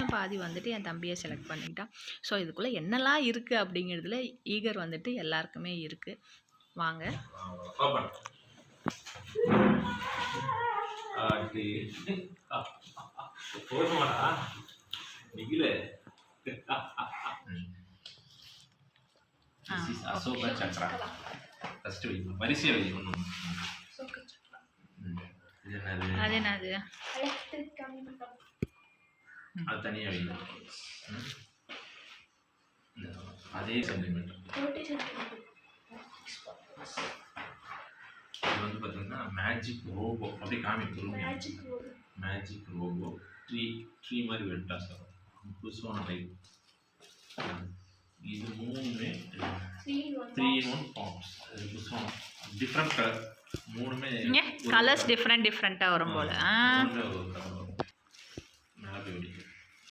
மிச்சம் பாதி வந்துட்டு என் தம்பியை செலக்ட் பண்ணிட்டான். ஸோ இதுக்குள்ளே என்னெல்லாம் இருக்குது அப்படிங்கிறதுல ஈகர் வந்துட்டு எல்லாருக்குமே இருக்குது. வாங்க. அசோக சக்ரா ஃபர்ஸ்ட் வை வரிசையா வை. அது என்னது? அது தனியா வை. அதே சென்டிமீட்டர் இது வந்து பார்த்தீங்கன்னா மேஜிக் ரோபோ அப்படி காமிக்கிறோம். மேஜிக் ரோபோ ட்ரீ மாதிரி வெட்டா சார் புதுசான டைப். இது மூணுமே 3-in-1 ஃபார்ம்ஸ். புதுசான டிஃப்ரெண்ட் கலர் மூணுமே கலர்ஸ் டிஃப்ரெண்ட்டாக வரும் போல்.